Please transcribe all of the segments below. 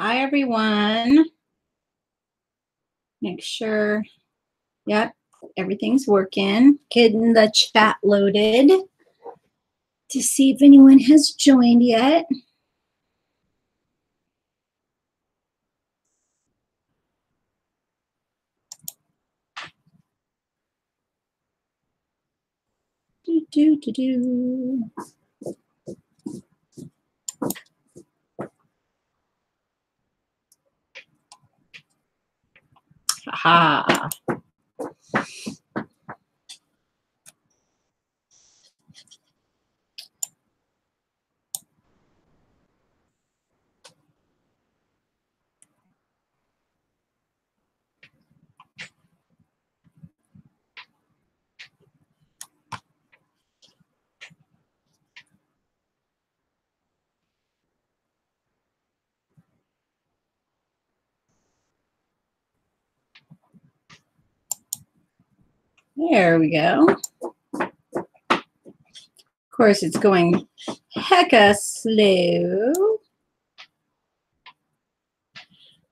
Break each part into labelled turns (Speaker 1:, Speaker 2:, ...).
Speaker 1: Hi, everyone. Make sure, yep, everything's working. Getting the chat loaded to see if anyone has joined yet. Do. Aha. There we go. Of course, it's going hecka slow.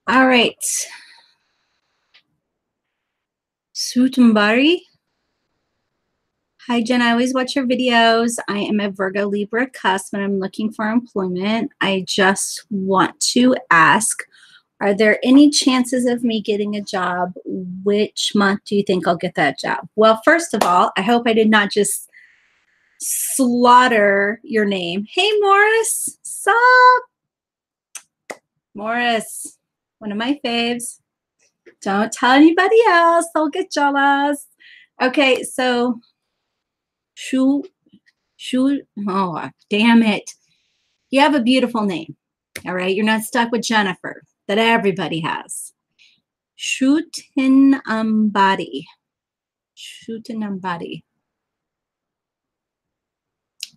Speaker 1: All right. Sutambari. Hi, Jen. I always watch your videos. I am a Virgo Libra cusp and I'm looking for employment. I just want to ask, are there any chances of me getting a job? Which month do you think I'll get that job? Well, first of all, I hope I did not just slaughter your name. Hey, Morris. Sup? Morris, one of my faves. Don't tell anybody else. They'll get jealous. Okay, so shoot. Oh, damn it. You have a beautiful name. All right. You're not stuck with Jennifer that everybody has. Shutinambadi. Shutinambadi.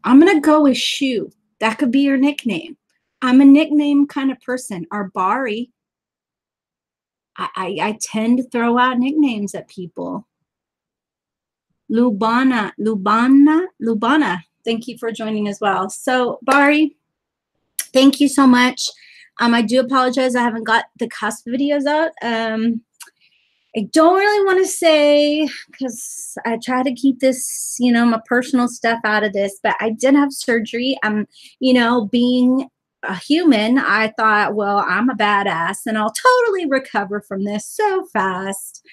Speaker 1: I'm going to go with Shu. That could be your nickname. I'm a nickname kind of person. Or Bari. I tend to throw out nicknames at people. Lubana. Thank you for joining as well. So, Bari, thank you so much. I do apologize. I haven't got the cusp videos out. I don't really want to say, because I try to keep this, my personal stuff out of this, but I did have surgery. Being a human, I thought, well, I'm a badass and I'll totally recover from this so fast.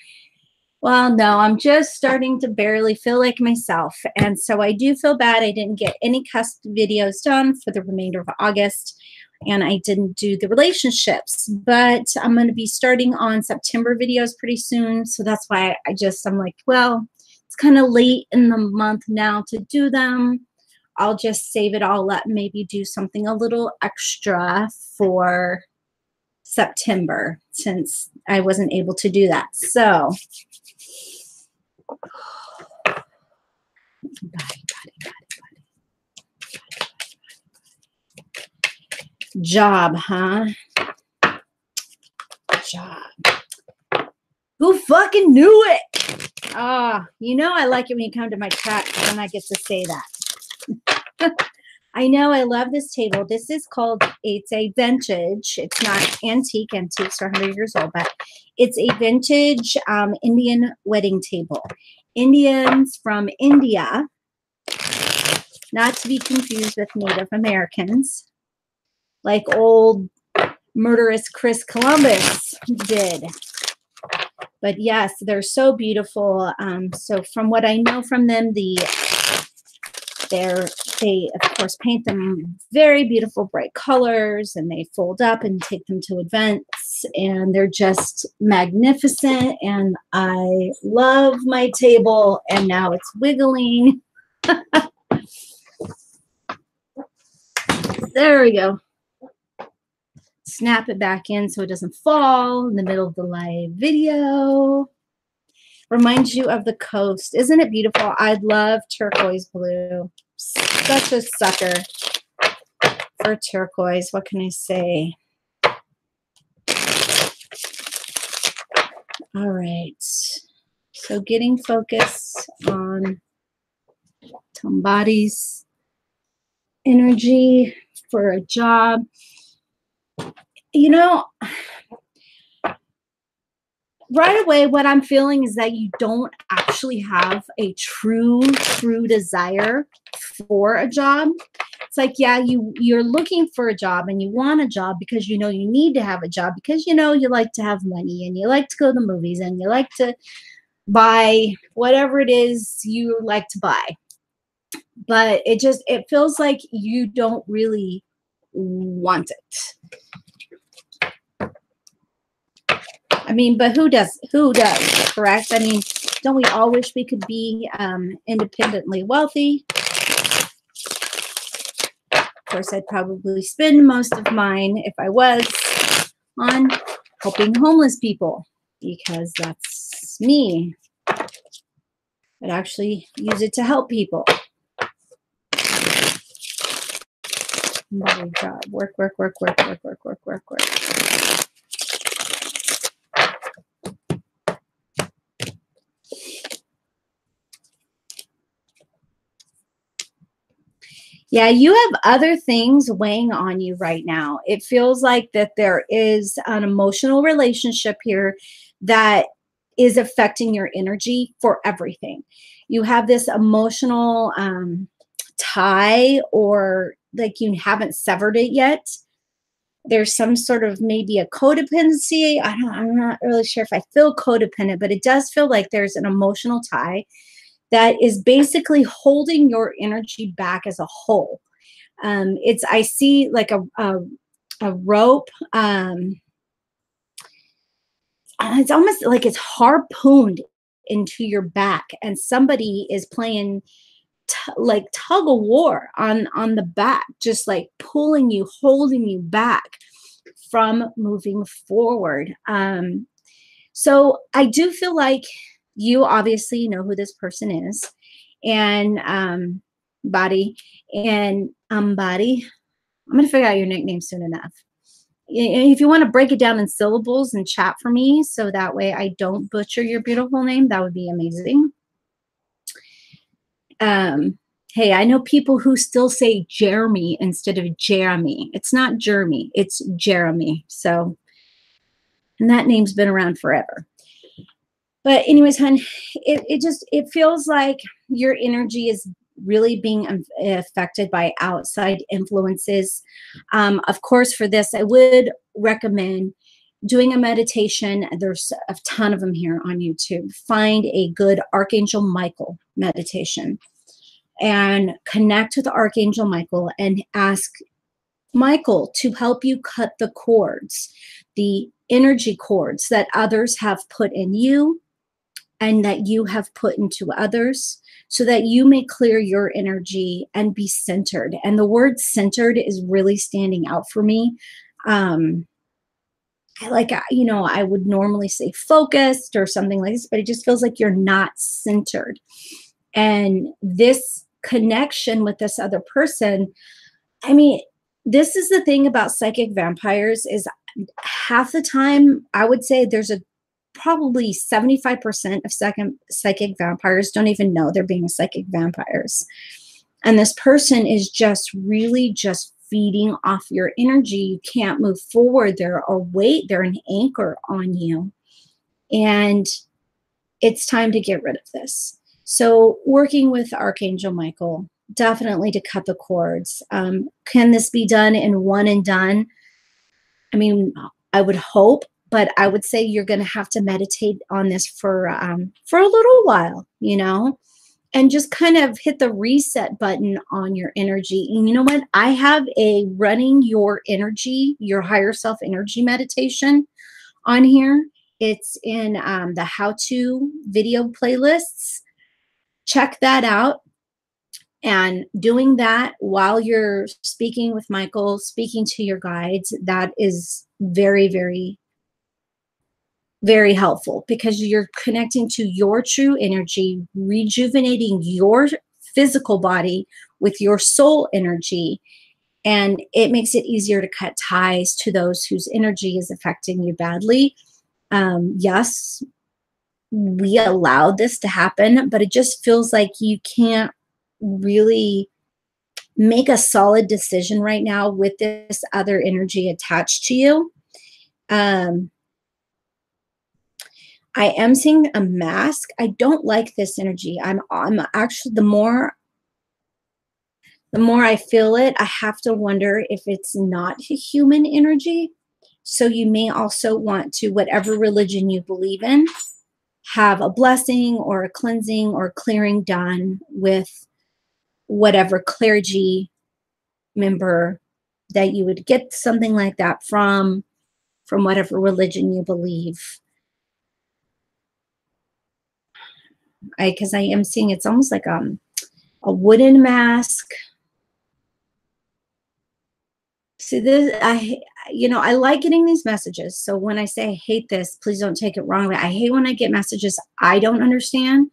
Speaker 1: Well, no, I'm just starting to barely feel like myself. And so I do feel bad I didn't get any cusp videos done for the remainder of August. And I didn't do the relationships. But I'm going to be starting on September videos pretty soon. So that's why I'm like, well, it's kind of late in the month now to do them. I'll just save it all up, maybe do something a little extra for September since I wasn't able to do that. So job, huh? Job. Who fucking knew it? I like it when you come to my chat because then I get to say that. I know, I love this table. This is called, it's a vintage. It's not antique. Antiques are 100 years old, but it's a vintage Indian wedding table. Indians from India, not to be confused with Native Americans, like old murderous Chris Columbus did. But yes, they're so beautiful. So from what I know from them, they of course paint them very beautiful bright colors, and they fold up and take them to events, and they're just magnificent. And I love my table, and now it's wiggling. There we go. Snap it back in so it doesn't fall in the middle of the live video. Reminds you of the coast. Isn't it beautiful? I love turquoise blue. Such a sucker for turquoise. What can I say? All right. So getting focused on Tambadi's energy for a job. You know, right away, what I'm feeling is that you don't actually have a true desire for a job. It's like, yeah, you're looking for a job and you want a job because you know you need to have a job because you know you like to have money and you like to go to the movies and you like to buy whatever it is you like to buy. But it feels like you don't really want it. I mean, but who does? Who does? Correct? I mean, don't we all wish we could be independently wealthy? Of course, I'd probably spend most of mine, if I was, on helping homeless people because that's me. I'd actually use it to help people. My job. Work, work, work, work, work, work, work, work, work. Yeah, you have other things weighing on you right now. It feels like that there is an emotional relationship here that is affecting your energy for everything. You have this emotional tie, or like you haven't severed it yet. There's some sort of maybe a codependency. I'm not really sure if I feel codependent, but it does feel like there's an emotional tie that is basically holding your energy back as a whole. I see like a rope. It's almost like it's harpooned into your back, and somebody is playing like tug of war on the back, just like pulling you, holding you back from moving forward. So I do feel like you obviously know who this person is, and Body and Body. I'm gonna figure out your nickname soon enough. If you want to break it down in syllables and chat for me, so that way I don't butcher your beautiful name, that would be amazing. Hey, I know people who still say Jeremy instead of Jeremy. It's not Jeremy, it's Jeremy. So, and that name's been around forever. But anyways, hon, it feels like your energy is really being affected by outside influences. Of course, for this, I would recommend doing a meditation. There's a ton of them here on YouTube. Find a good Archangel Michael meditation and connect with Archangel Michael and ask Michael to help you cut the cords, the energy cords that others have put in you and that you have put into others, so that you may clear your energy and be centered. And the word centered is really standing out for me. I would normally say focused or something like this, but it just feels like you're not centered. And this connection with this other person, I mean, this is the thing about psychic vampires is half the time, I would say there's probably 75% of psychic vampires don't even know they're being psychic vampires. And this person is just really just feeding off your energy. You can't move forward. They're a weight, they're an anchor on you. And it's time to get rid of this. So working with Archangel Michael, definitely to cut the cords. Can this be done in one and done? I mean, I would hope, but I would say you're going to have to meditate on this for a little while, and just kind of hit the reset button on your energy. And you know what? I have a running your energy, your higher self energy meditation on here. It's in the how-to video playlists. Check that out. And doing that while you're speaking with Michael, speaking to your guides, that is very, very, very helpful because you're connecting to your true energy, rejuvenating your physical body with your soul energy. And it makes it easier to cut ties to those whose energy is affecting you badly. Yes, we allowed this to happen, but it just feels like you can't really make a solid decision right now with this other energy attached to you. Um, I am seeing a mask. I don't like this energy. I'm actually, the more I feel it, I have to wonder if it's not human energy. So you may also want to, whatever religion you believe in, have a blessing or a cleansing or clearing done with whatever clergy member that you would get something like that from whatever religion you believe. Because I am seeing, it's almost like a wooden mask. See this, I like getting these messages. So when I say I hate this, please don't take it wrongly. I hate when I get messages I don't understand,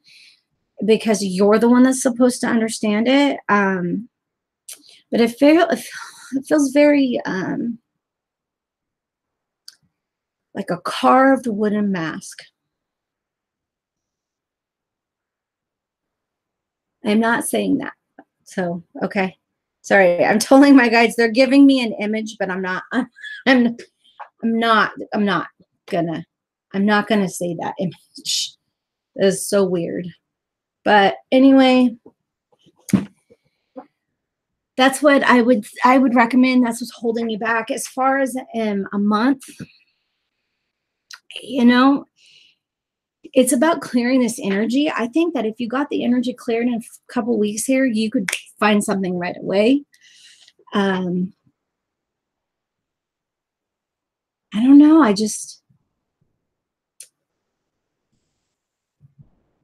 Speaker 1: because you're the one that's supposed to understand it. But it feels very like a carved wooden mask. I'm not saying that. So, okay. Sorry, I'm telling my guides, they're giving me an image, but I'm not gonna say that image. That is so weird. But anyway, that's what I would recommend. That's what's holding me back. As far as a month, it's about clearing this energy. I think that if you got the energy cleared in a couple weeks here, you could find something right away. I don't know.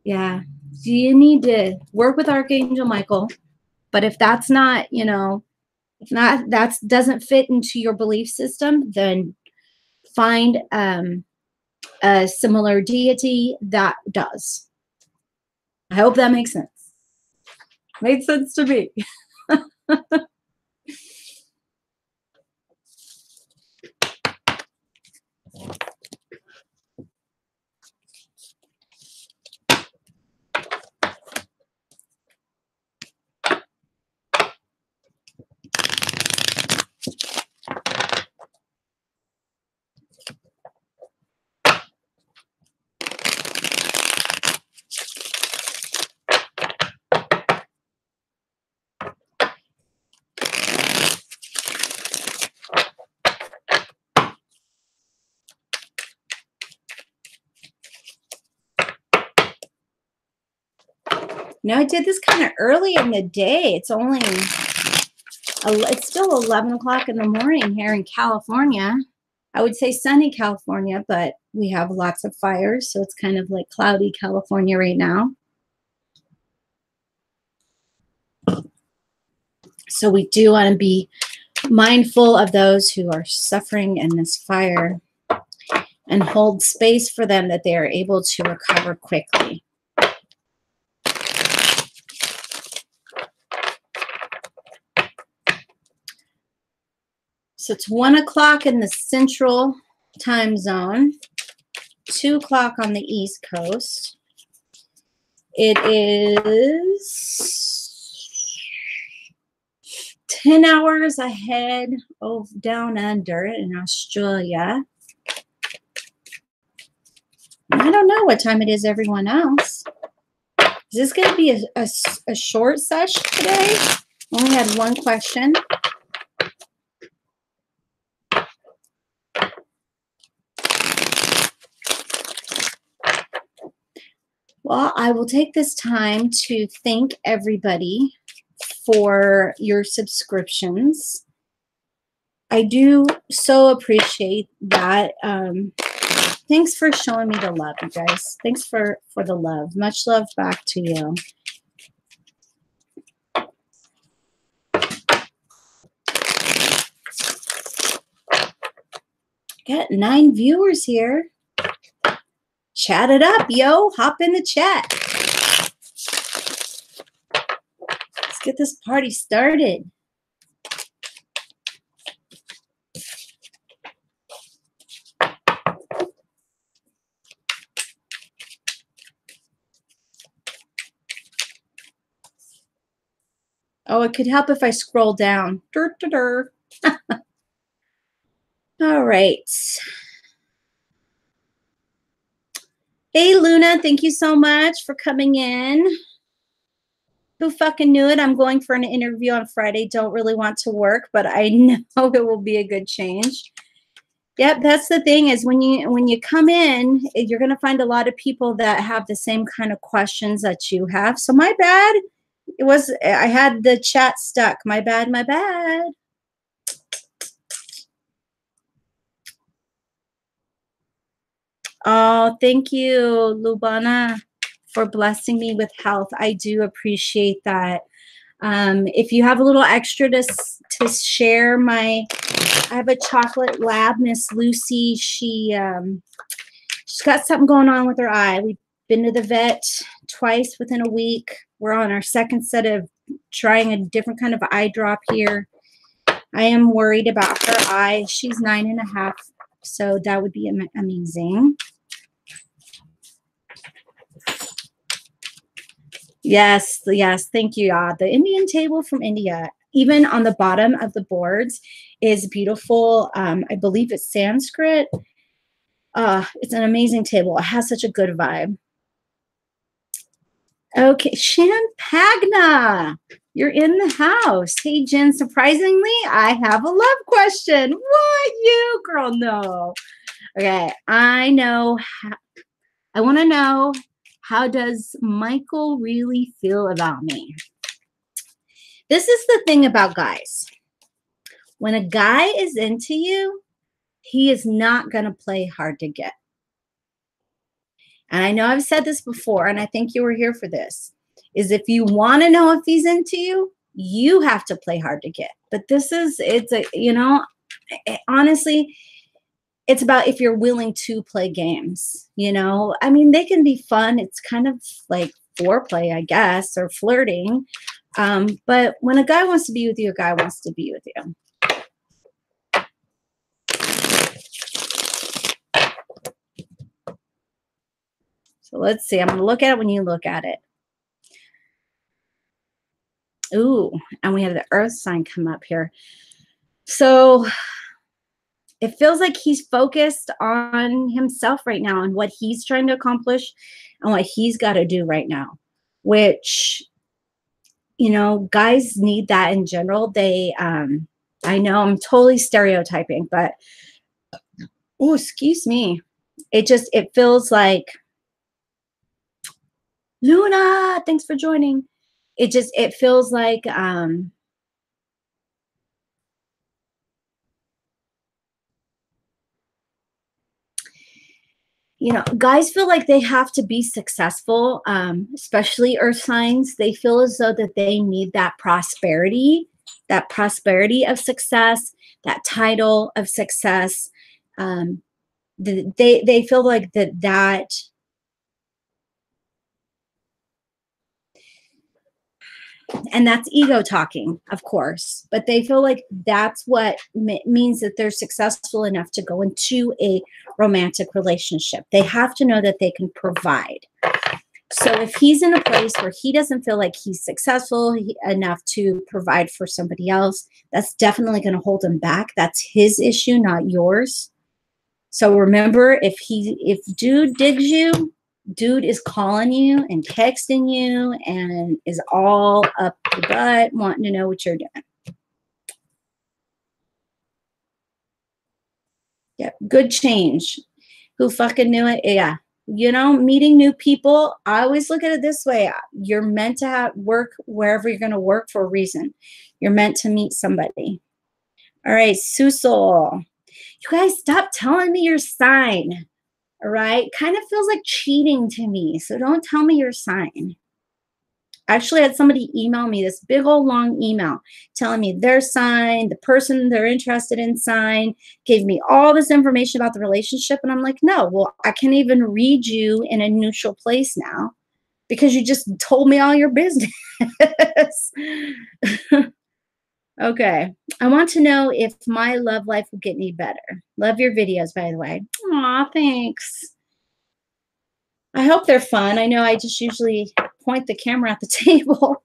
Speaker 1: Yeah. So you need to work with Archangel Michael. But if that's not, if not, that doesn't fit into your belief system, then find a similar deity that does. I hope that makes sense. Made sense to me. I did this kind of early in the day. It's still 11 o'clock in the morning here in California. I would say sunny California, but we have lots of fires, so it's kind of like cloudy California right now. So we do want to be mindful of those who are suffering in this fire and hold space for them that they are able to recover quickly. So it's 1 o'clock in the central time zone, 2 o'clock on the East Coast. It is 10 hours ahead of down under in Australia. I don't know what time it is everyone else. Is this going to be a short session today? Only had one question. Well, I will take this time to thank everybody for your subscriptions. I do so appreciate that. Thanks for showing me the love, you guys. Thanks for the love. Much love back to you. Got 9 viewers here. Chat it up, yo. Hop in the chat. Let's get this party started. Oh, it could help if I scroll down. All right. Hey, Luna, thank you so much for coming in. Who fucking knew it? I'm going for an interview on Friday. Don't really want to work, but I know it will be a good change. Yep, that's the thing is when you come in, you're going to find a lot of people that have the same kind of questions that you have. So my bad. I had the chat stuck. My bad, my bad. Oh, thank you, Lubana, for blessing me with health. I do appreciate that. If you have a little extra to share, I have a chocolate lab, Miss Lucy. She's got something going on with her eye. We've been to the vet twice within a week. We're on our second set of trying a different kind of eye drop here. I am worried about her eye. She's 9.5, so that would be amazing. Yes, thank you. The Indian table from India, even on the bottom of the boards, is beautiful. I believe it's Sanskrit. It's an amazing table. It has such a good vibe. Okay, Champagna, you're in the house. Hey, Jen, surprisingly, I have a love question. What? You, girl, no. Okay, I know. I want to know, how does Michael really feel about me? This is the thing about guys. When a guy is into you, he is not going to play hard to get. And I know I've said this before, and I think you were here for this, is if you want to know if he's into you, you have to play hard to get. But honestly, it's about if you're willing to play games, I mean, they can be fun. It's kind of like foreplay, I guess, or flirting. But when a guy wants to be with you, a guy wants to be with you. So let's see. I'm going to look at it when you look at it. Ooh, and we have the earth sign come up here. So it feels like he's focused on himself right now and what he's trying to accomplish and what he's got to do right now, which, guys need that in general. I know I'm totally stereotyping, but, oh, excuse me. It feels like, Luna, thanks for joining. It feels like, guys feel like they have to be successful, especially earth signs. They feel as though that they need that prosperity of success, that title of success. They feel like that and that's ego talking, of course, but they feel like that's what means that they're successful enough to go into a romantic relationship. They have to know that they can provide. So if he's in a place where he doesn't feel like he's successful enough to provide for somebody else, that's definitely going to hold him back. That's his issue, not yours. So remember, if dude digs you, dude is calling you and texting you and is all up your butt wanting to know what you're doing. Yep, good change. Who fucking knew it? Yeah. Meeting new people, I always look at it this way. You're meant to work wherever you're going to work for a reason. You're meant to meet somebody. All right, Susul. You guys, stop telling me your sign. All right. Kind of feels like cheating to me. So don't tell me your sign. I actually had somebody email me this big old long email telling me their sign, the person they're interested in sign, gave me all this information about the relationship. And I'm like, no, well, I can't even read you in a neutral place now because you just told me all your business. Okay. I want to know if my love life will get any better. Love your videos, by the way. Aw, thanks. I hope they're fun. I know I just usually point the camera at the table.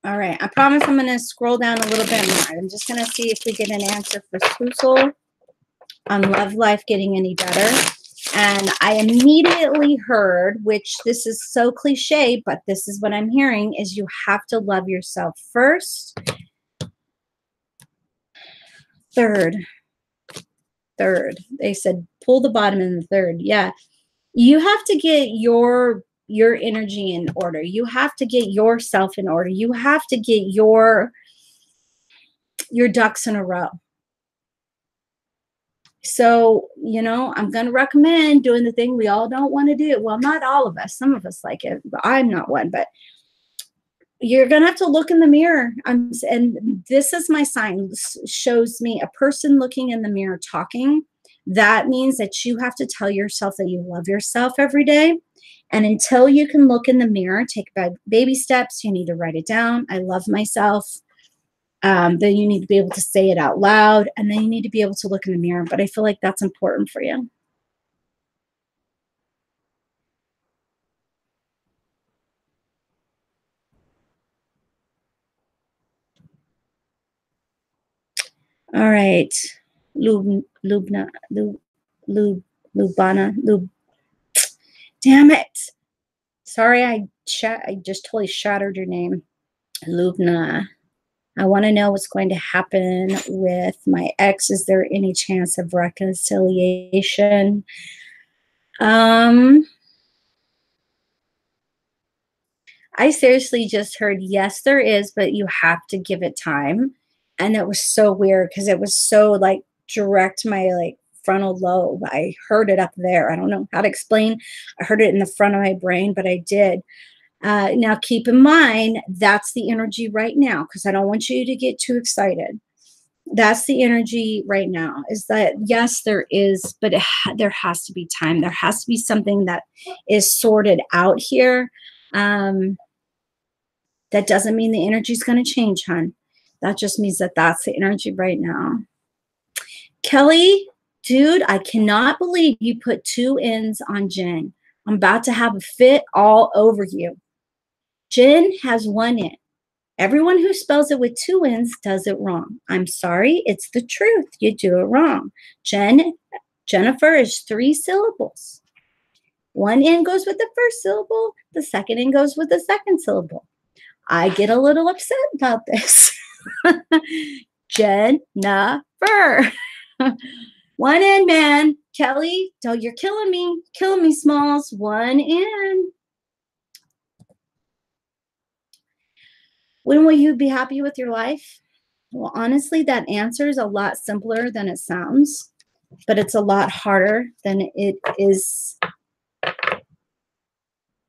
Speaker 1: All All right. I promise I'm going to scroll down a little bit more. I'm just going to see if we get an answer for Susul on love life getting any better. And I immediately heard, which this is so cliche, but this is what I'm hearing, is you have to love yourself first. Third. They said pull the bottom in the third. Yeah. You have to get your energy in order. You have to get yourself in order. You have to get your ducks in a row. So, I'm going to recommend doing the thing we all don't want to do. Well, not all of us. Some of us like it, but I'm not one. But you're going to have to look in the mirror. And this is my sign. Shows me a person looking in the mirror talking. That means that you have to tell yourself that you love yourself every day. And until you can look in the mirror, take baby steps. You need to write it down. I love myself. Then you need to be able to say it out loud. And then you need to be able to look in the mirror. But I feel like that's important for you. All right. Lubana. Damn it. Sorry, I just totally shattered your name. Lubna. I want to know what's going to happen with my ex. Is there any chance of reconciliation? I seriously just heard, yes, there is, but you have to give it time. And it was so weird because it was so like direct my frontal lobe. I heard it up there. I don't know how to explain. I heard it in the front of my brain, but I did. Now, keep in mind, that's the energy right now, because I don't want you to get too excited. That's the energy right now, is that, yes, there is, but there has to be time. There has to be something that is sorted out here. That doesn't mean the energy is going to change, hon. That just means that that's the energy right now. Kelly, dude, I cannot believe you put 2 N's on Jen. I'm about to have a fit all over you. Jen has 1 N. Everyone who spells it with 2 N's does it wrong. I'm sorry, it's the truth. You do it wrong. Jennifer is 3 syllables. 1 N goes with the first syllable. The second N goes with the second syllable. I get a little upset about this. Jennifer. 1 N, man. Kelly, you're killing me. Killing me, Smalls. 1 N. When will you be happy with your life? Well, honestly, that answer is a lot simpler than it sounds, but it's a lot harder than it is,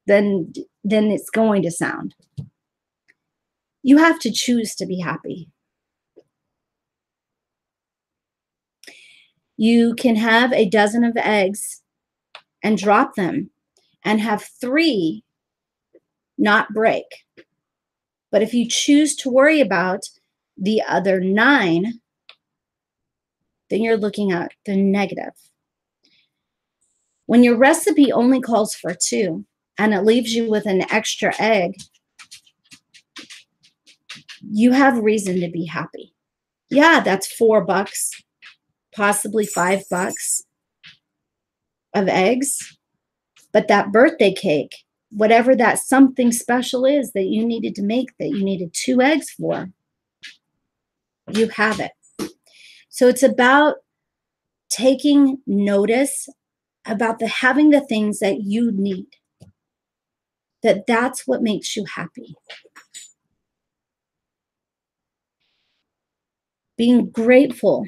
Speaker 1: than it's going to sound. You have to choose to be happy. You can have a dozen of eggs and drop them and have 3 not break. But if you choose to worry about the other 9, then you're looking at the negative. When your recipe only calls for 2 and it leaves you with an extra egg, you have reason to be happy. Yeah, that's $4, possibly $5 of eggs. But that birthday cake, whatever that something special is that you needed to make, that you needed 2 eggs for, you have it. So it's about taking notice about having the things that you need. That's what makes you happy. Being grateful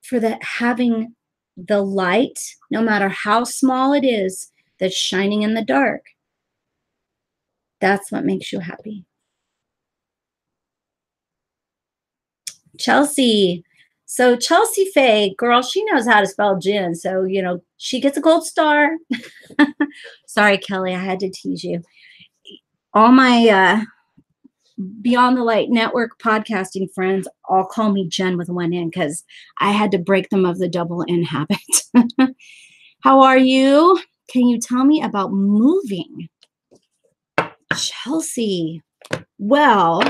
Speaker 1: for having the light, no matter how small it is, that's shining in the dark. That's what makes you happy. Chelsea. So Chelsea Faye, girl, she knows how to spell Jen. So, she gets a gold star. Sorry, Kelly, I had to tease you. All my Beyond the Light Network podcasting friends all call me Jen with 1 N because I had to break them of the double N habit. How are you? Can you tell me about moving? Chelsea, Well,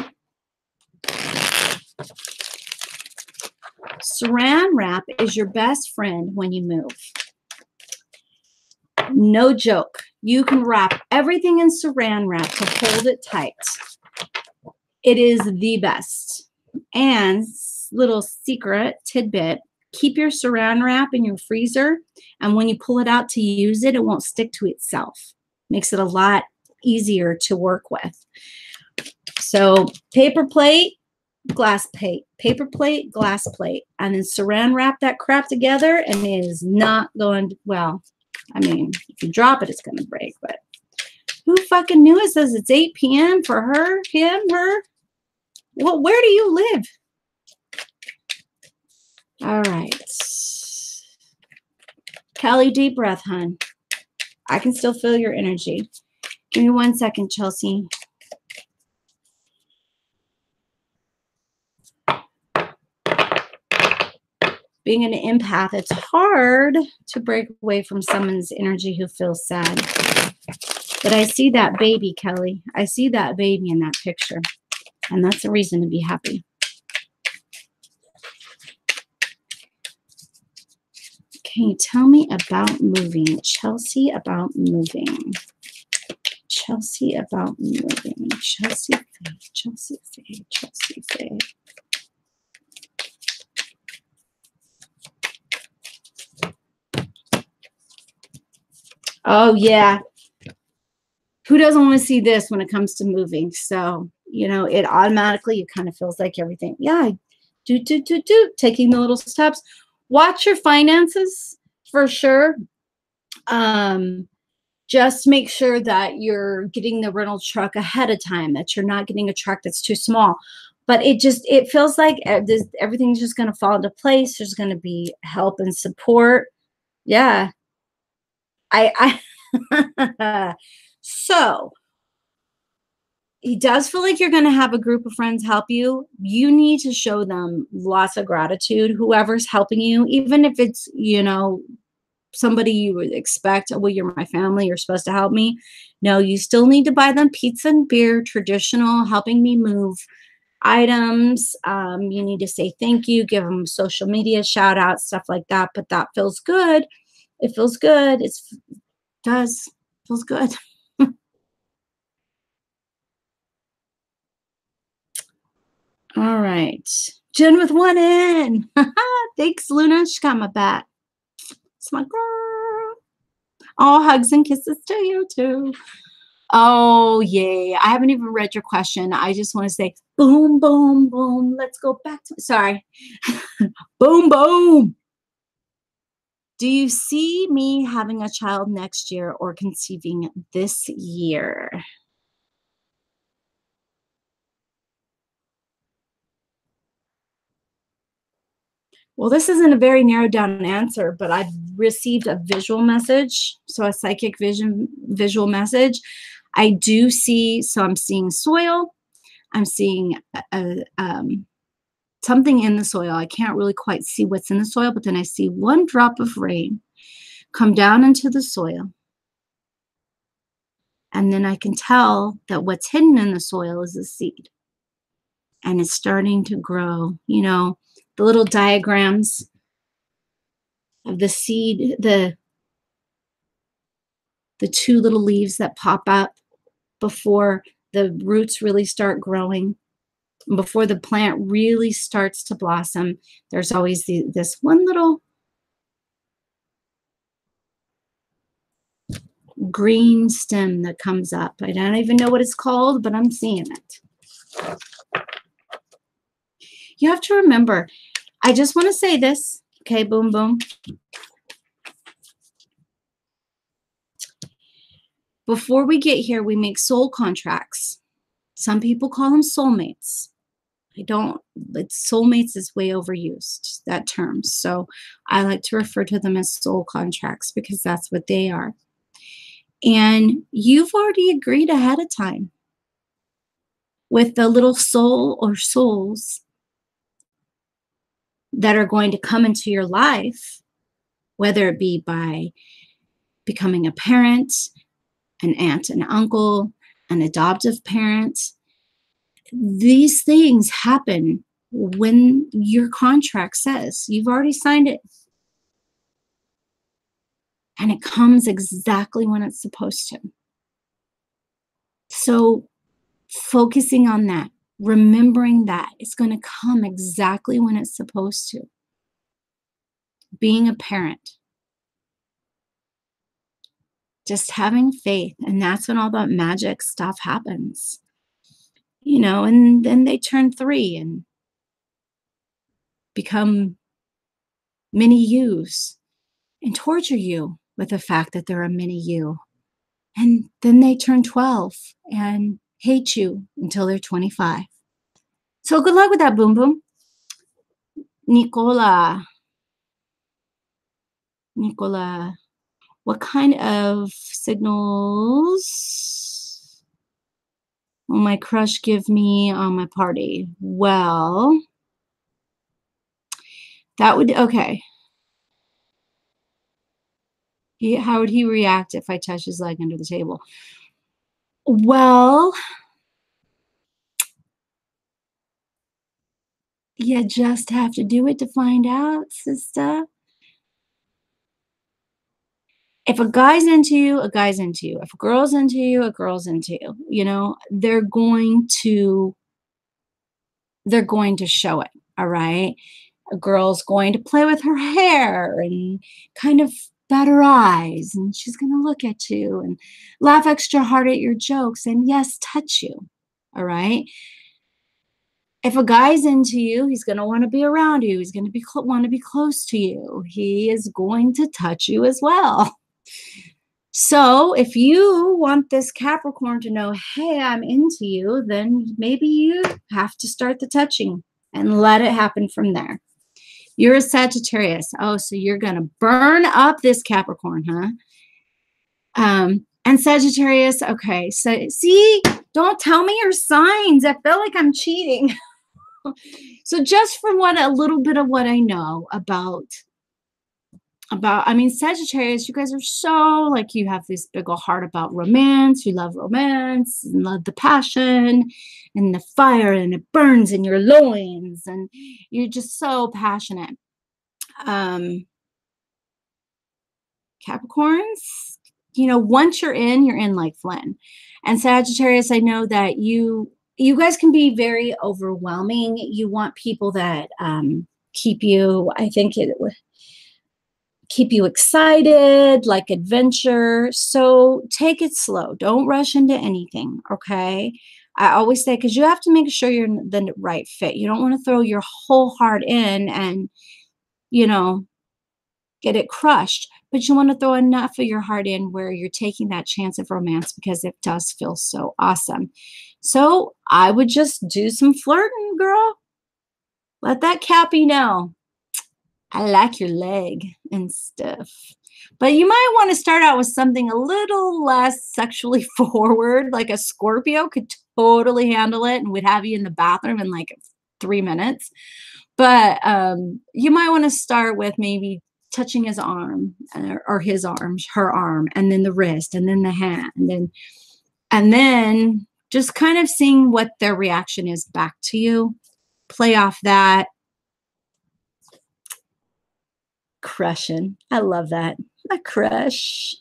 Speaker 1: Saran wrap is your best friend when you move. No joke. You can wrap everything in Saran wrap to hold it tight. It is the best. And little secret tidbit, keep your Saran wrap in your freezer, and when you pull it out to use it, it won't stick to itself. Makes it a lot easier to work with. So paper plate, glass plate, paper plate, glass plate, and then Saran wrap that crap together, and it is not going to, well, I mean, if you drop it, it's going to break, but who fucking knew it says it's 8 p.m. for her, him, her? Well, where do you live? All right. Kelly, deep breath, hon. I can still feel your energy. Give me 1 second, Chelsea. Being an empath, it's hard to break away from someone's energy who feels sad. But I see that baby, Kelly. I see that baby in that picture. And that's a reason to be happy. Can you tell me about moving? Chelsea, about moving. Chelsea, about moving. Chelsea, Faye, Chelsea, Faye, Chelsea, Faye. Oh, yeah. Who doesn't want to see this when it comes to moving? So, you know, it automatically, it kind of feels like everything. Yeah, taking the little steps. Watch your finances for sure. Just make sure that you're getting the rental truck ahead of time, that you're not getting a truck that's too small. But it feels like everything's just going to fall into place. There's going to be help and support. Yeah. So it does feel like you're going to have a group of friends help you. You need to show them lots of gratitude, whoever's helping you, even if it's, you know, somebody you would expect, well, you're my family, you're supposed to help me. No, you still need to buy them pizza and beer, traditional, helping me move items. You need to say thank you, give them social media shout out, stuff like that. But that feels good. It feels good. Feels good. All right. Jen with 1 N. Thanks, Luna. She got my back. It's my girl. All hugs and kisses to you, too. Oh, yay. I haven't even read your question. I just want to say, boom, boom, boom. Let's go back to, sorry. Boom, boom. Do you see me having a child next year or conceiving this year? Well, this isn't a very narrowed down answer, but I've received a visual message. So a psychic visual message. I do see, so I'm seeing soil. I'm seeing something in the soil. I can't really quite see what's in the soil, but then I see one drop of rain come down into the soil. And then I can tell that what's hidden in the soil is a seed. And it's starting to grow. You know, the little diagrams of the seed, the two little leaves that pop up before the roots really start growing, before the plant really starts to blossom. There's always this one little green stem that comes up. I don't even know what it's called, but I'm seeing it. You have to remember, I just want to say this, okay, boom, boom. Before we get here, we make soul contracts. Some people call them soulmates. Soulmates is way overused, that term. So I like to refer to them as soul contracts because that's what they are. And you've already agreed ahead of time with the little soul or souls that are going to come into your life, whether it be by becoming a parent, an aunt and uncle, an adoptive parent. these things happen when your contract says you've already signed it. And it comes exactly when it's supposed to. So focusing on that, remembering that it's going to come exactly when it's supposed to. Being a parent, just having faith, and that's when all that magic stuff happens. And then they turn 3 and become mini yous and torture you with the fact that they're a mini you. And then they turn 12 and hate you until they're 25. So good luck with that, Boom Boom. Nicola, what kind of signals will my crush give me on my party? Well, that would, okay. How would he react if I touch his leg under the table? Well, you just have to do it to find out, sister. If a guy's into you, a guy's into you. If a girl's into you, a girl's into you. They're going to show it, all right? A girl's going to play with her hair and kind of bat her eyes, and she's going to look at you and laugh extra hard at your jokes and, yes, touch you, all right? If a guy's into you, he's going to want to be around you. He's going to want to be close to you. He is going to touch you as well. So if you want this Capricorn to know, hey, I'm into you, then maybe you have to start the touching and let it happen from there. You're a Sagittarius. Oh, so you're going to burn up this Capricorn, huh? And Sagittarius, okay. So see, don't tell me your signs. I feel like I'm cheating. So just from a little bit of what I know about, Sagittarius, you guys are so, like, you have this big old heart about romance. You love romance and love the passion and the fire, and it burns in your loins, and you're just so passionate. Capricorns, once you're in like Flynn. And Sagittarius, I know that you guys can be very overwhelming. You want people that keep you, I think it would keep you excited, like adventure. So take it slow. Don't rush into anything, okay? I always say, because you have to make sure you're the right fit. You don't want to throw your whole heart in and, get it crushed. But you want to throw enough of your heart in where you're taking that chance of romance, because it does feel so awesome. So I would just do some flirting, girl. Let that Cappy know, I like your leg and stuff. But you might want to start out with something a little less sexually forward, like a Scorpio could totally handle it and would have you in the bathroom in like 3 minutes. But you might want to start with maybe touching his arm, or his arm, her arm, and then the wrist, and then the hand, and then just kind of seeing what their reaction is back to you. Play off that. Crushing. I love that. A crush.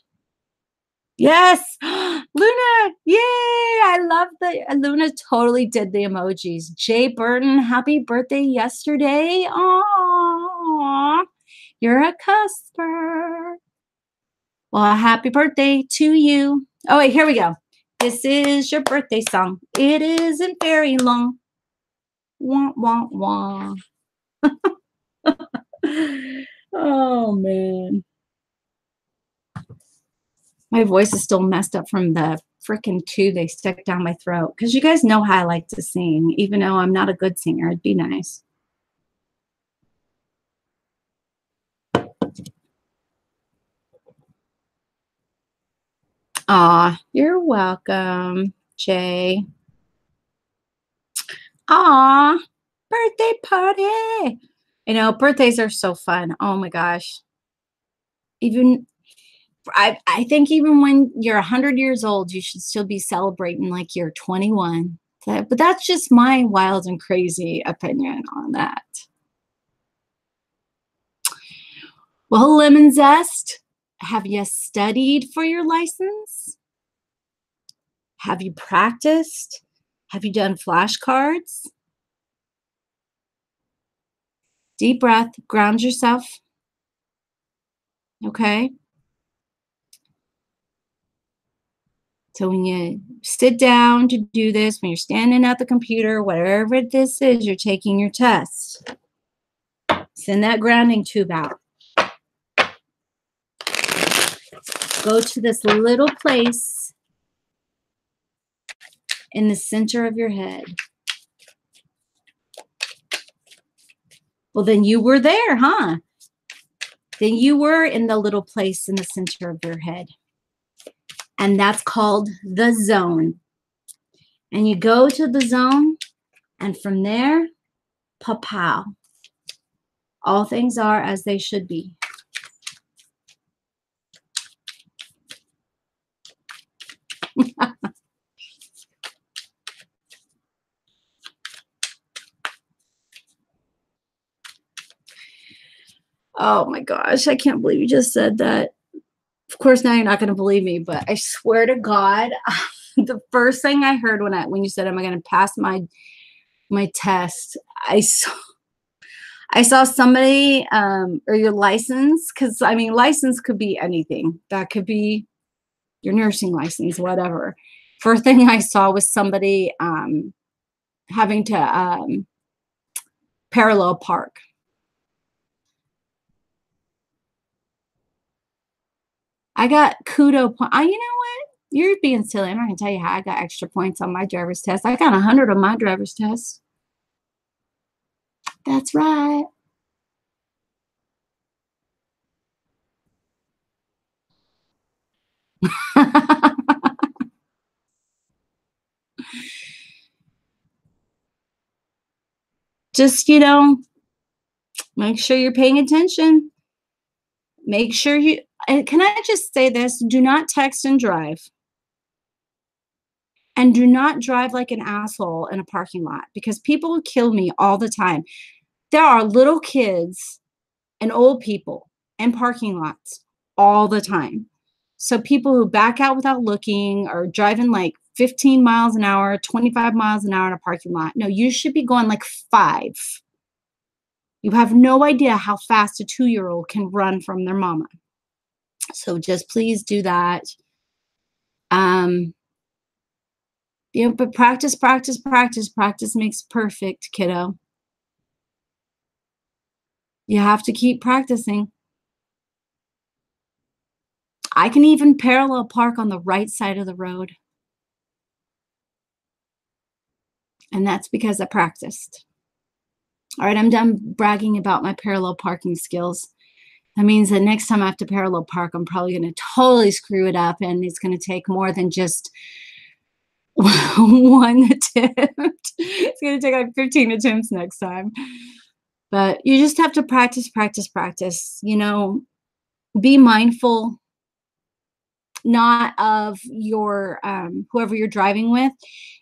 Speaker 1: Yes. Luna. Yay. I love Luna totally did the emojis. Jay Burton, happy birthday yesterday. Aww. You're a cusper. Well, happy birthday to you. Oh, wait, here we go. This is your birthday song. It isn't very long. Wah, wah, wah. Oh, man. My voice is still messed up from the freaking tube they stuck down my throat. Because you guys know how I like to sing, even though I'm not a good singer. It'd be nice. Aw, you're welcome, Jay. Aw, birthday party. Birthdays are so fun. Oh my gosh. I think even when you're 100 years old, you should still be celebrating like you're 21, But that's just my wild and crazy opinion on that. Well, lemon zest, have you studied for your license? Have you practiced? Have you done flashcards? Deep breath, ground yourself. Okay. So when you sit down to do this, when you're standing at the computer, whatever this is, you're taking your test. Send that grounding tube out. Go to this little place in the center of your head. Well, then you were there, huh? Then you were in the little place in the center of your head. And that's called the zone. And you go to the zone, and from there, pa-pow. All things are as they should be. Oh my gosh, I can't believe you just said that. Of course, now you're not going to believe me, but I swear to God, the first thing I heard when you said, "Am I going to pass my test?" I saw somebody or your license, because I mean, license could be anything. That could be your nursing license, whatever. First thing I saw was somebody having to parallel park. I got kudo point. You know what? You're being silly. I'm not gonna tell you how I got extra points on my driver's test. I got 100 on my driver's test. That's right. Just, make sure you're paying attention. Make sure you, and can I just say this? Do not text and drive. And do not drive like an asshole in a parking lot, because people kill me all the time. There are little kids and old people in parking lots all the time. So people who back out without looking or driving like 15 miles an hour, 25 miles an hour in a parking lot. No, you should be going like 5. You have no idea how fast a 2-year-old can run from their mama. So just please do that. But practice, practice, practice. Practice makes perfect, kiddo. You have to keep practicing. I can even parallel park on the right side of the road. And that's because I practiced. All right, I'm done bragging about my parallel parking skills. That means that next time I have to parallel park, I'm probably going to totally screw it up, and it's going to take more than just one attempt. It's going to take like 15 attempts next time. But you just have to practice, practice, practice. Be mindful, not of your whoever you're driving with.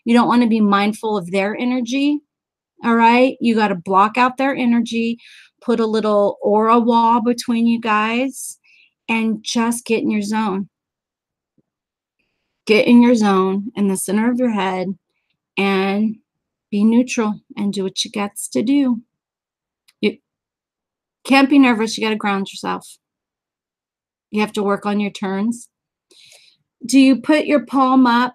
Speaker 1: You don't want to be mindful of their energy. All right, you got to block out their energy, put a little aura wall between you guys, and just get in your zone. Get in your zone in the center of your head and be neutral and do what you got to do. You can't be nervous. You got to ground yourself. You have to work on your turns. Do you put your palm up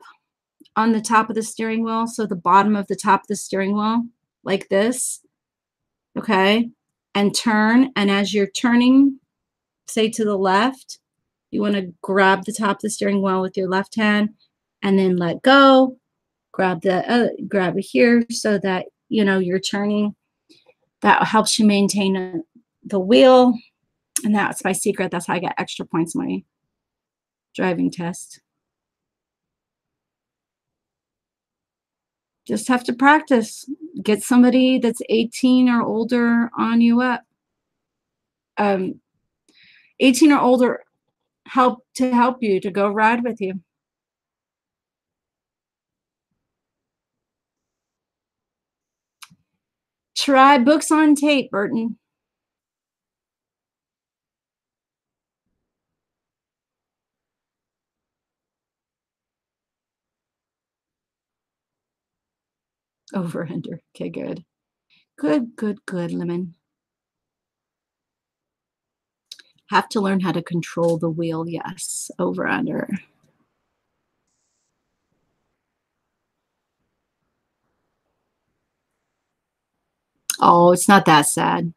Speaker 1: on the top of the steering wheel? So the bottom of the top of the steering wheel, like this. Okay. And turn. And as you're turning, say to the left, you want to grab the top of the steering wheel with your left hand and then let go. Grab it here so that, you're turning. That helps you maintain the wheel. And that's my secret. That's how I get extra points on my driving test. Just have to practice. Get somebody that's 18 or older on you up. 18 or older help you to go ride with you. Try books on tape, Burton. Over under. Okay, good. Good, good, good, Lemon. Have to learn how to control the wheel. Yes. Over under. Oh, it's not that sad.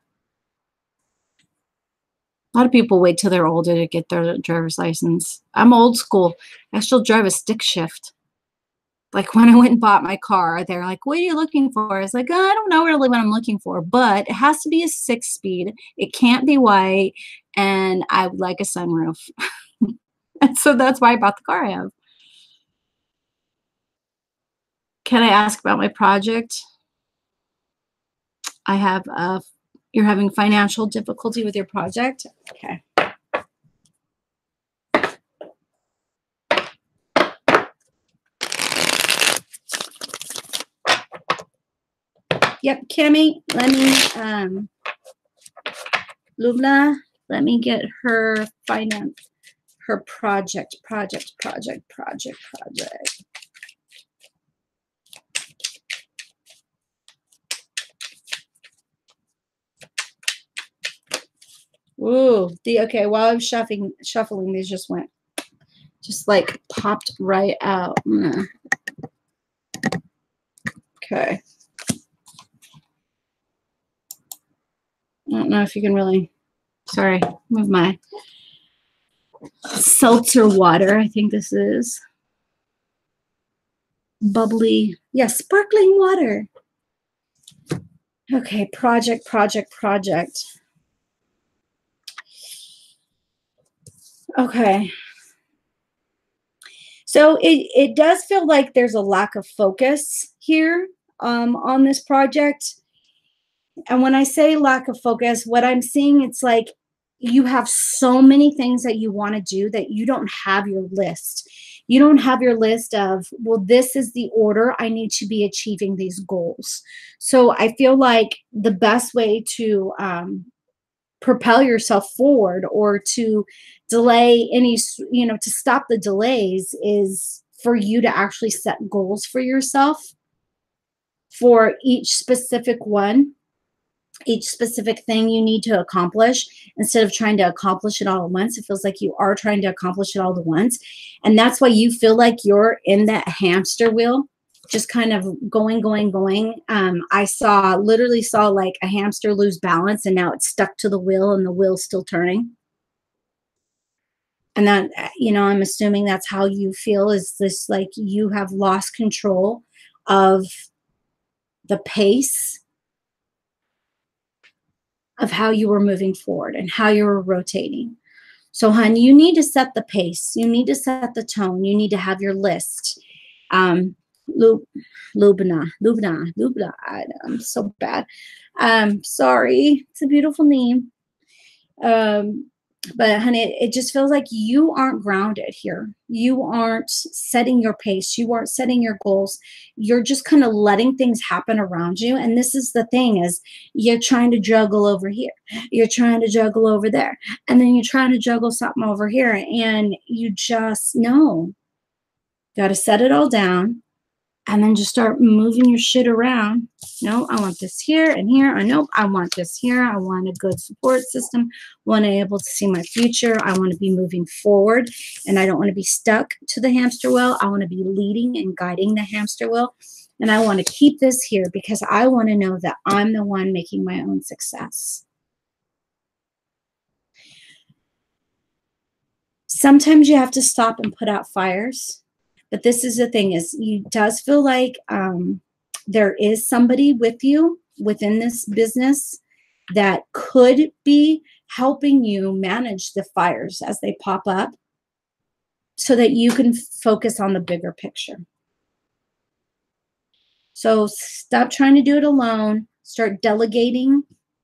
Speaker 1: A lot of people wait till they're older to get their driver's license. I'm old school. I still drive a stick shift. Like when I went and bought my car, they're like, "What are you looking for?" I was like, "Oh, I don't know really what I'm looking for, but it has to be a 6-speed. It can't be white, and I would like a sunroof." And so that's why I bought the car I have. Can I ask about my project? I have you're having financial difficulty with your project? Okay. Yep, Kimmy, let me Lubna, let me get her her project. Ooh, okay, while I was shuffling, these just like popped right out. Okay. I don't know if you can really, sorry, move my seltzer water. I think this is bubbly. Yeah, sparkling water. Okay, project. Okay. So it does feel like there's a lack of focus here on this project. And when I say lack of focus, what I'm seeing, it's like you have so many things that you want to do that you don't have your list. You don't have your list of, well, this is the order I need to be achieving these goals. So I feel like the best way to propel yourself forward or to delay any, to stop the delays is for you to actually set goals for yourself for each specific one, each specific thing you need to accomplish. Instead of trying to accomplish it all at once, it feels like you are trying to accomplish it all at once. And that's why you feel like you're in that hamster wheel, just kind of going. I literally saw like a hamster lose balance and now it's stuck to the wheel and the wheel's still turning. And that, I'm assuming that's how you feel, is this like you have lost control of the pace of how you were moving forward and how you were rotating. So, hun, you need to set the pace. You need to set the tone. You need to have your list. Lubna. I'm so bad. Sorry. It's a beautiful name. But honey, it just feels like you aren't grounded here. You aren't setting your pace. You aren't setting your goals. You're just kind of letting things happen around you. And this is the thing, is you're trying to juggle over here. You're trying to juggle over there. And then you're trying to juggle something over here. And you just know, got to set it all down. And then just start moving your shit around. No, I want this here and here. I know I want this here. I want a good support system. I want to be able to see my future. I want to be moving forward, and I don't want to be stuck to the hamster wheel. I want to be leading and guiding the hamster wheel. And I want to keep this here because I want to know that I'm the one making my own success. Sometimes you have to stop and put out fires. But this is the thing, is you does feel like there is somebody with you within this business that could be helping you manage the fires as they pop up so that you can focus on the bigger picture. So stop trying to do it alone. Start delegating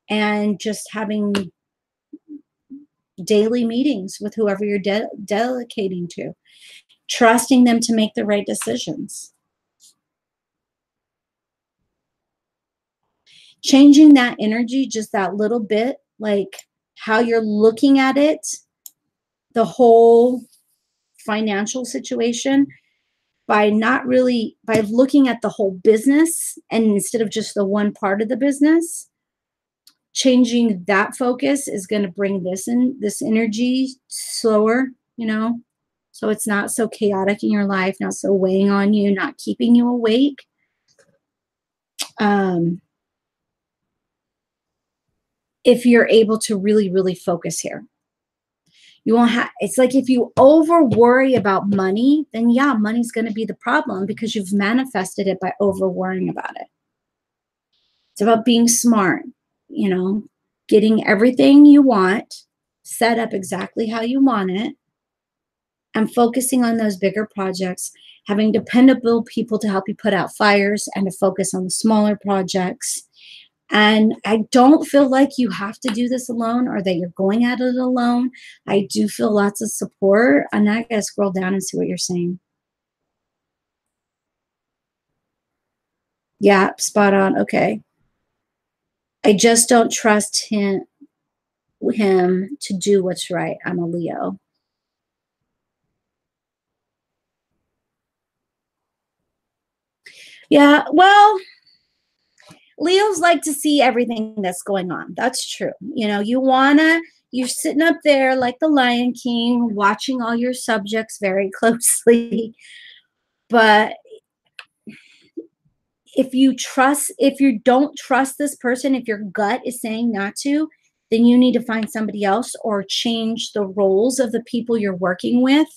Speaker 1: and just having daily meetings with whoever you're delegating to. Trusting them to make the right decisions. changing that energy just that little bit, like how you're looking at it, the whole financial situation, by looking at the whole business and instead of just the one part of the business, changing that focus is going to bring this energy slower, so it's not so chaotic in your life, not so weighing on you, not keeping you awake. If you're able to really, really focus here. You won't have, it's like if you over worry about money, then yeah, money's going to be the problem because you've manifested it by over worrying about it. It's about being smart, getting everything you want set up exactly how you want it and focusing on those bigger projects, having dependable people to help you put out fires and to focus on the smaller projects. And I don't feel like you have to do this alone or that you're going at it alone. I do feel lots of support. And I gotta scroll down and see what you're saying. Yeah, spot on. Okay. I just don't trust him to do what's right. I'm a Leo. Yeah, well, Leos like to see everything that's going on. That's true. You're sitting up there like the Lion King, watching all your subjects very closely. But if you don't trust this person, if your gut is saying not to, then you need to find somebody else or change the roles of the people you're working with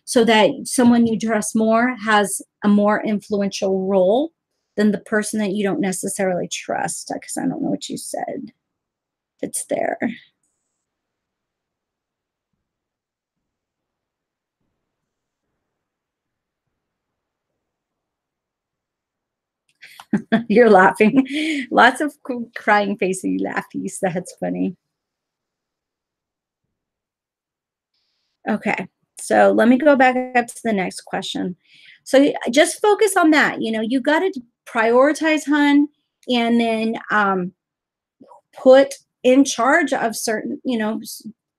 Speaker 1: so that someone you trust more has a more influential role than the person that you don't necessarily trust. Because I don't know what you said. It's there. You're laughing. Lots of crying facey laughies. That's funny. Okay. So let me go back up to the next question. So just focus on that. You got to prioritize, hun, and then put in charge of certain,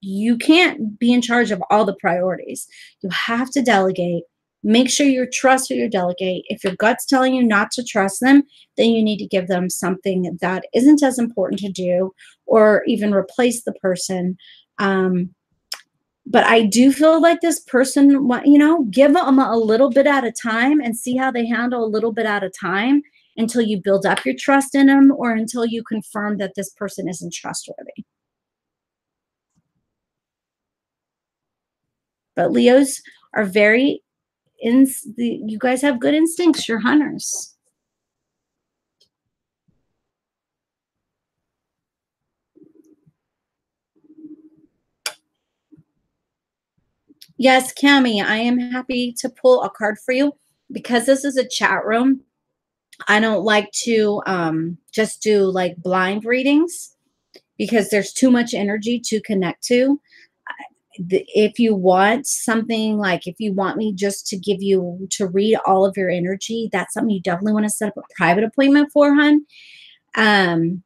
Speaker 1: you can't be in charge of all the priorities. You have to delegate. Make sure you trust who you delegate. If your gut's telling you not to trust them, then you need to give them something that isn't as important to do or even replace the person. But I do feel like this person, give them a little bit at a time and see how they handle a little bit at a time until you build up your trust in them or until you confirm that this person isn't trustworthy. But Leos are you guys have good instincts. You're hunters. Yes, Cami, I am happy to pull a card for you because this is a chat room. I don't like to just do like blind readings because there's too much energy to connect to. If you want something, like if you want me just to read all of your energy, that's something you definitely want to set up a private appointment for, hun. But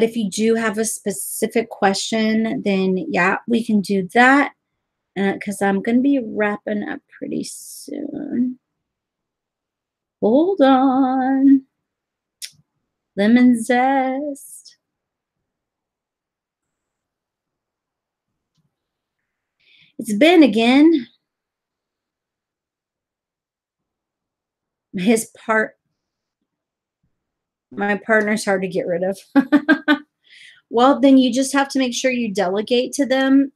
Speaker 1: if you do have a specific question, then yeah, we can do that. Because I'm going to be wrapping up pretty soon. Hold on. Lemon zest. It's been again. My partner's hard to get rid of. Well, then you just have to make sure you delegate to them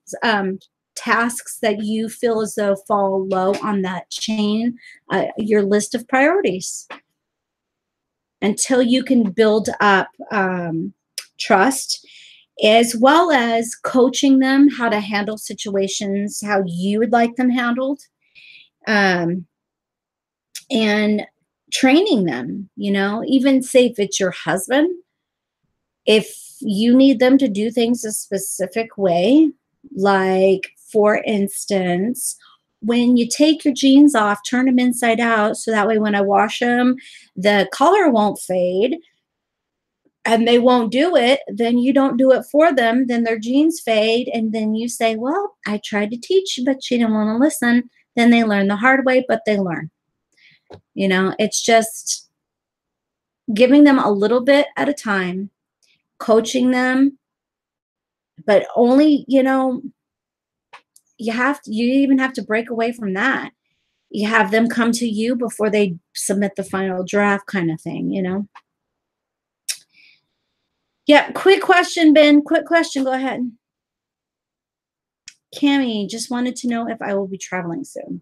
Speaker 1: tasks that you feel as though fall low on that chain, your list of priorities, until you can build up trust, as well as coaching them how to handle situations how you would like them handled, and training them, even say if it's your husband, if you need them to do things a specific way, like for instance, when you take your jeans off, turn them inside out so that way when I wash them, the color won't fade. and they won't do it, then you don't do it for them, then their genes fade, and then you say, well, I tried to teach, but she didn't want to listen. Then they learn the hard way, but they learn. It's just giving them a little bit at a time, coaching them, but only, you even have to break away from that. You have them come to you before they submit the final draft kind of thing. Yeah, quick question, Ben. Quick question. Go ahead. Cami, just wanted to know if I will be traveling soon.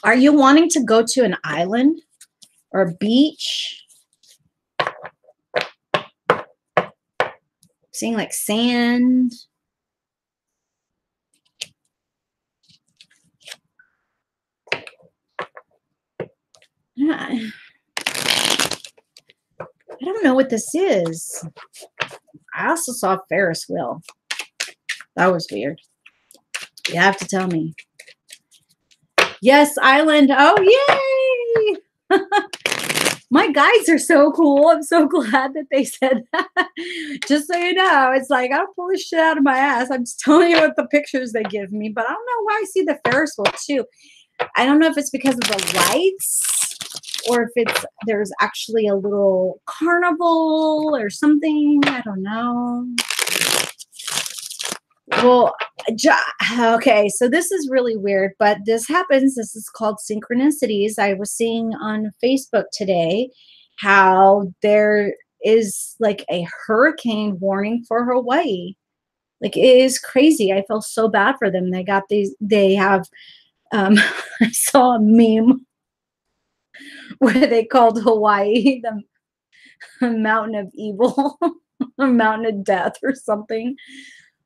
Speaker 1: Are you wanting to go to an island or a beach? Seeing like sand. Yeah. I don't know what this is. I also saw a Ferris wheel. That was weird. You have to tell me. Yes, island. Oh, yay! My guys are so cool. I'm so glad that they said that. Just so you know, it's like, I don't pull this shit out of my ass. I'm just telling you what the pictures they give me. But I don't know why I see the Ferris wheel too. I don't know if it's because of the lights or if there's actually a little carnival or something. I don't know. Well, okay, so this is really weird, but this happens. This is called synchronicities. I was seeing on Facebook today how there is like a hurricane warning for Hawaii. Like, it is crazy. I feel so bad for them. They have, I saw a meme where they called Hawaii the mountain of evil, a mountain of death or something.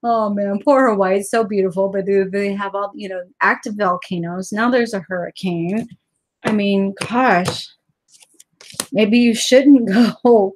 Speaker 1: Oh man, poor Hawaii. It's so beautiful, but they have all, active volcanoes. Now there's a hurricane. I mean, gosh, maybe you shouldn't go.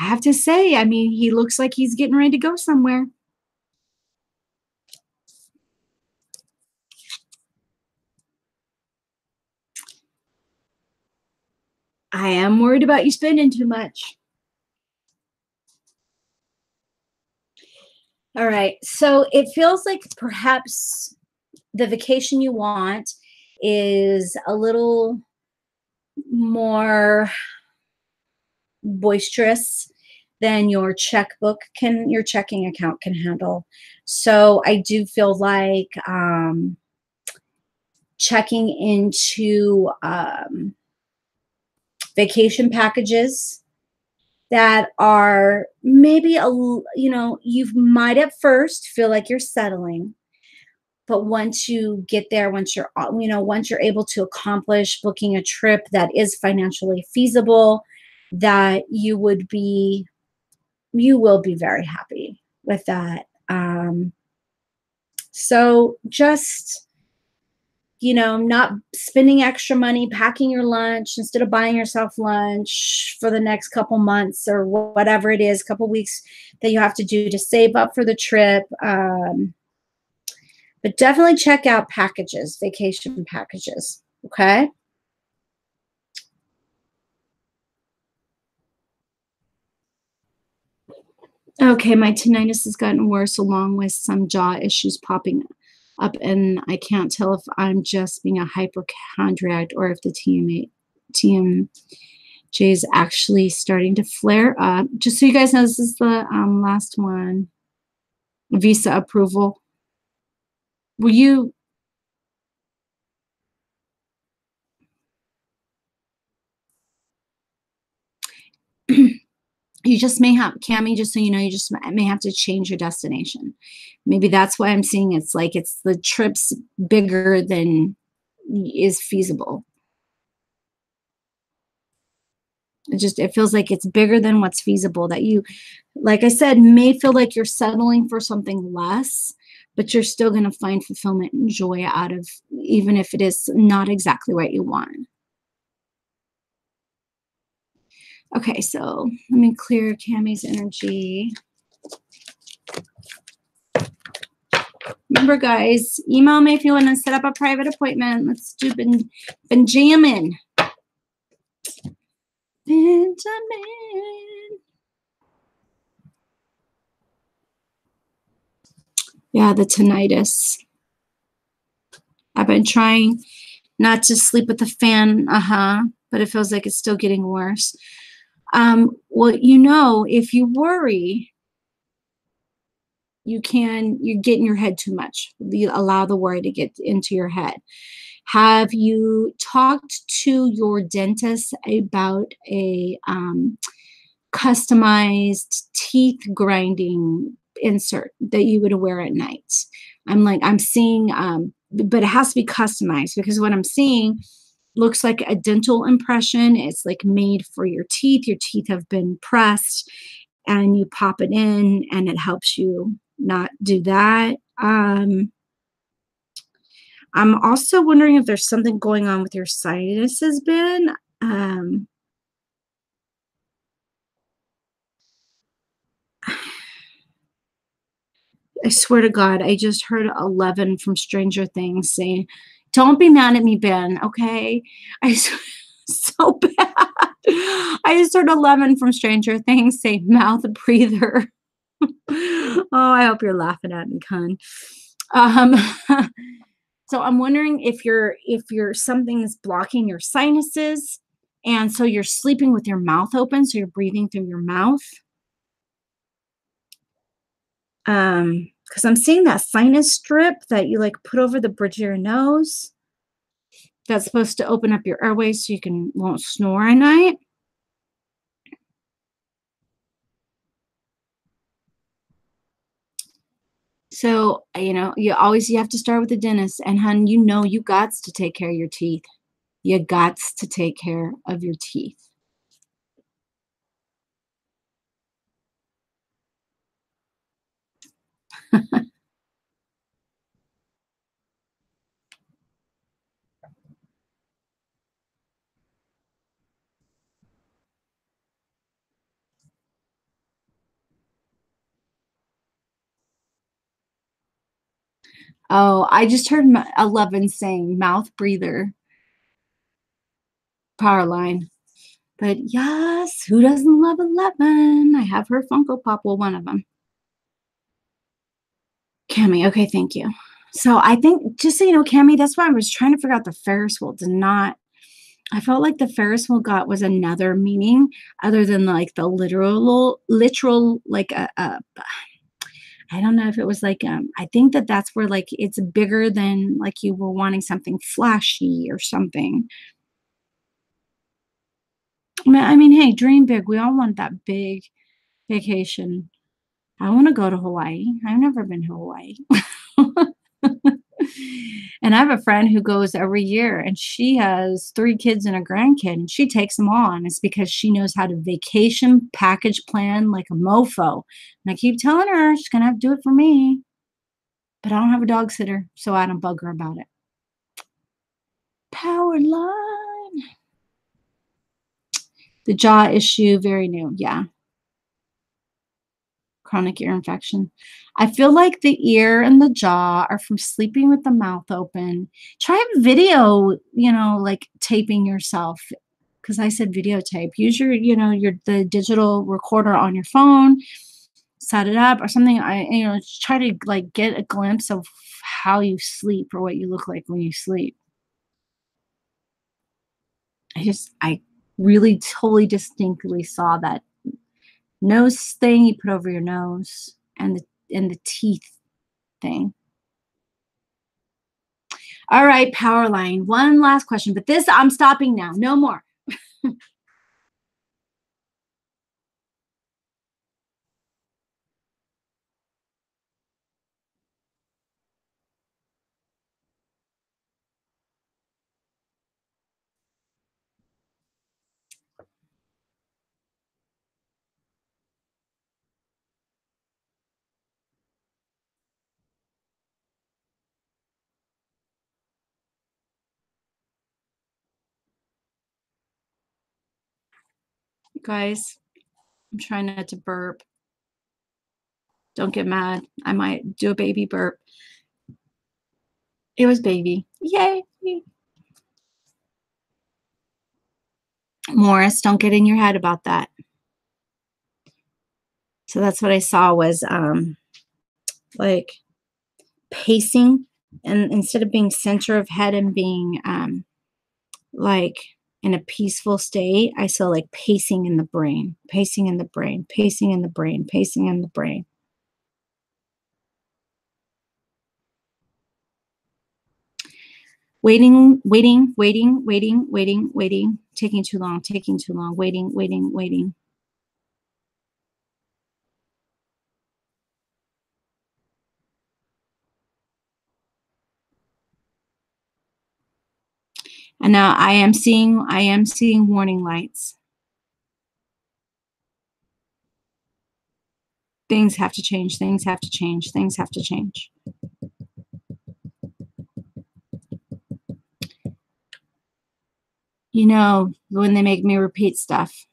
Speaker 1: I have to say, I mean, he looks like he's getting ready to go somewhere. I am worried about you spending too much. All right. So it feels like perhaps the vacation you want is a little more boisterous than your checking account can handle. So I do feel like checking into vacation packages that are maybe you might at first feel like you're settling, but once you get there, once you're able to accomplish booking a trip that is financially feasible, that you will be very happy with that. So just, not spending extra money, packing your lunch instead of buying yourself lunch for the next couple months or whatever it is, couple weeks that you have to do to save up for the trip. But definitely check out vacation packages. Okay. Okay, my tinnitus has gotten worse along with some jaw issues popping up, and I can't tell if I'm just being a hypochondriac or if the TMJ is actually starting to flare up. Just so you guys know, this is the last one. Visa approval. Will you? You just may have, Cami, just so you know, you just may have to change your destination. Maybe that's why I'm seeing it's like it's the trip's bigger than is feasible. It feels like it's bigger than what's feasible, that you like I said, may feel like you're settling for something less, but you're still going to find fulfillment and joy out of, even if it is not exactly what you want. Okay, so let me clear Cammie's energy. Remember, guys, email me if you want to set up a private appointment. Let's do Benjamin. Benjamin. Yeah, the tinnitus. I've been trying not to sleep with the fan, but it feels like it's still getting worse. Well, if you worry, you're getting your head too much. You allow the worry to get into your head. Have you talked to your dentist about a customized teeth grinding insert that you would wear at night? I'm seeing, but it has to be customized, because what I'm seeing looks like a dental impression. It's like made for your teeth. Your teeth have been pressed and you pop it in and it helps you not do that. I'm also wondering if there's something going on with your sinuses, Ben. I swear to God, I just heard 11 from Stranger Things saying, "Don't be mad at me, Ben, okay?" So bad. I just heard 11 from Stranger Things say mouth breather. Oh, I hope you're laughing at me, Con. Um, so I'm wondering if something is blocking your sinuses, and so you're sleeping with your mouth open, so you're breathing through your mouth. Because I'm seeing that sinus strip that you like put over the bridge of your nose. That's supposed to open up your airways so you won't snore at night. So, you have to start with the dentist, and hun, you gots to take care of your teeth. You gots to take care of your teeth. Oh, I just heard 11 saying mouth breather power line. But yes, who doesn't love 11? I have her Funko Pop, well, one of them. Cammie, okay, thank you. So I think, just so you know, Cammie, that's why I was trying to figure out the Ferris wheel. I felt like the Ferris wheel was another meaning other than like the literal, like I don't know if it was like, I think that's where like it's bigger than like you were wanting something flashy or something. I mean, hey, dream big. We all want that big vacation. I want to go to Hawaii. I've never been to Hawaii. And I have a friend who goes every year, and she has 3 kids and a grandkid, and she takes them all, and it's because she knows how to vacation package plan like a mofo. And I keep telling her she's gonna have to do it for me, but I don't have a dog sitter, so I don't bug her about it. Power line. The jaw issue, very new. Yeah. Chronic ear infection. I feel like the ear and the jaw are from sleeping with the mouth open. Try video, like taping yourself. Because I said videotape. Use the digital recorder on your phone, set it up or something. Try to like get a glimpse of how you sleep or what you look like when you sleep. I really totally distinctly saw that nose thing you put over your nose and the teeth thing. All right, Powerline. One last question, but this I'm stopping now. No more. You guys, I'm trying not to burp. Don't get mad. I might do a baby burp. It was baby. Yay. Morris, don't get in your head about that. So that's what I saw was like pacing, and instead of being center of head and being like in a peaceful state, I saw like pacing in the brain, pacing in the brain, pacing in the brain, pacing in the brain. Waiting, waiting, waiting, waiting, waiting, waiting, taking too long, waiting, waiting, waiting. And now I am seeing warning lights. Things have to change, things have to change, things have to change. You know, when they make me repeat stuff.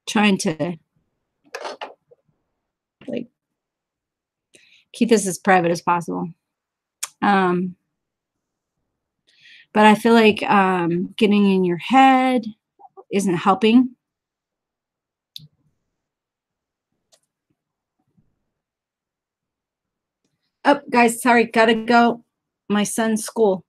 Speaker 1: Trying to like keep this as private as possible. But I feel like getting in your head isn't helping. Oh, guys, sorry, gotta go. My son's school.